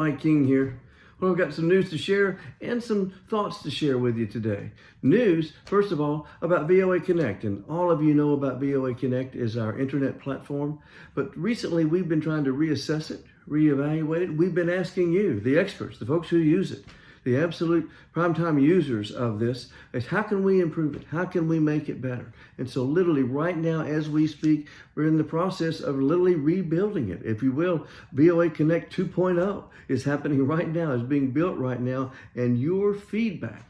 Mike King here. Well, I've got some news to share and some thoughts to share with you today. News, first of all, about VOA Connect. And all of you know about VOA Connect is our internet platform. But recently, we've been trying to reassess it, reevaluate it. We've been asking you, the experts, the folks who use it, the absolute primetime users of this, is how can we improve it? How can we make it better? And so literally right now as we speak, we're in the process of literally rebuilding it. If you will, VOA Connect 2.0 is happening right now, is being built right now, and your feedback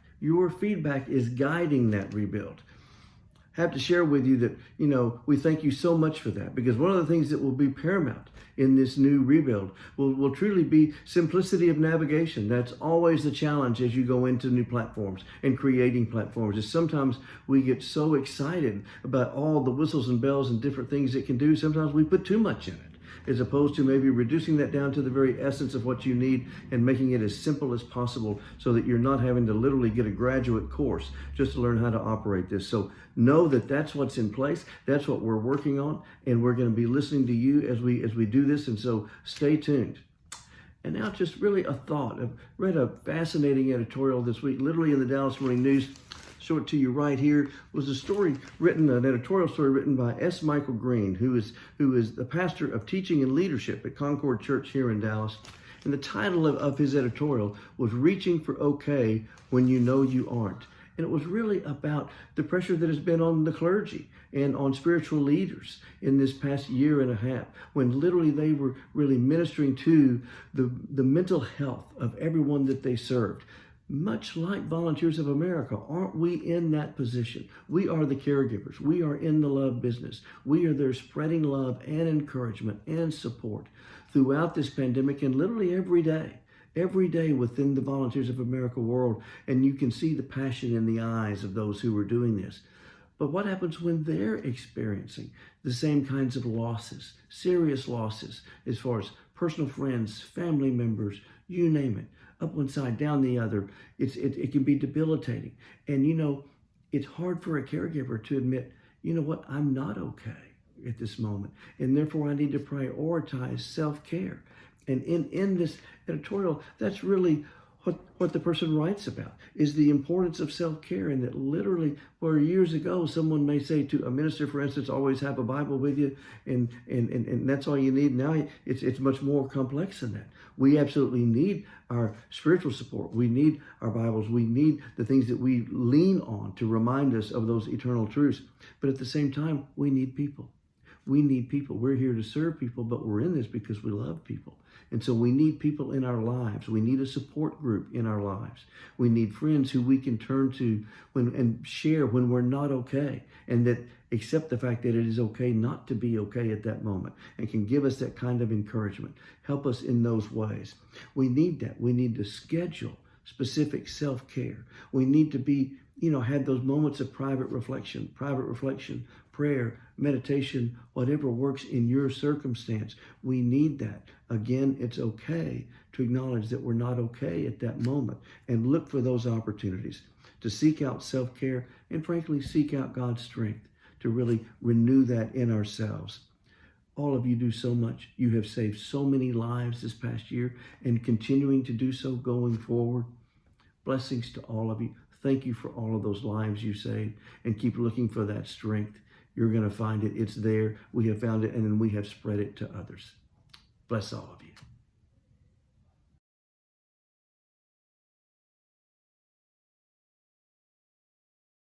is guiding that rebuild. I have to share with you that, we thank you so much for that, because one of the things that will be paramount in this new rebuild will truly be simplicity of navigation. That's always the challenge as you go into new platforms and creating platforms, is sometimes we get so excited about all the whistles and bells and different things it can do. Sometimes we put too much in it, as opposed to maybe reducing that down to the very essence of what you need and making it as simple as possible so that you're not having to literally get a graduate course just to learn how to operate this. So know that that's what's in place. That's what we're working on, and we're going to be listening to you as we do this. And so stay tuned. And now just really a thought. I've read a fascinating editorial this week, literally in the Dallas Morning News. Show it to you right here. Was a story written, an editorial story written by S. Michael Green, who is the pastor of teaching and leadership at Concord Church here in Dallas. And the title of his editorial was "Reaching for Okay When You Know You Aren't." And it was really about the pressure that has been on the clergy and on spiritual leaders in this past year and a half, when literally they were really ministering to the mental health of everyone that they served. Much like Volunteers of America, aren't we in that position? We are the caregivers. We are in the love business. We are there spreading love and encouragement and support throughout this pandemic, and literally every day within the Volunteers of America world. And you can see the passion in the eyes of those who are doing this. But what happens when they're experiencing the same kinds of losses, serious losses, as far as personal friends, family members, you name it, up one side, down the other? It can be debilitating. And it's hard for a caregiver to admit, what, I'm not okay at this moment, and therefore I need to prioritize self-care. And in this editorial, that's really what the person writes about, is the importance of self-care. And that literally, where years ago someone may say to a minister, for instance, always have a Bible with you, and that's all you need. Now it's much more complex than that. We absolutely need our spiritual support. We need our Bibles. We need the things that we lean on to remind us of those eternal truths. But at the same time, we need people. We need people. We're here to serve people, but we're in this because we love people. And so we need people in our lives. We need a support group in our lives. We need friends who we can turn to and share when we're not okay, and that accept the fact that it is okay not to be okay at that moment, and can give us that kind of encouragement, help us in those ways. We need that. We need to schedule specific self-care. We need to be, have those moments of private reflection, prayer, meditation, whatever works in your circumstance. We need that. Again, it's okay to acknowledge that we're not okay at that moment, and look for those opportunities to seek out self-care, and frankly, seek out God's strength to really renew that in ourselves. All of you do so much. You have saved so many lives this past year, and continuing to do so going forward. Blessings to all of you. Thank you for all of those lives you saved, and keep looking for that strength. You're going to find it. It's there. We have found it, and then we have spread it to others. Bless all of you.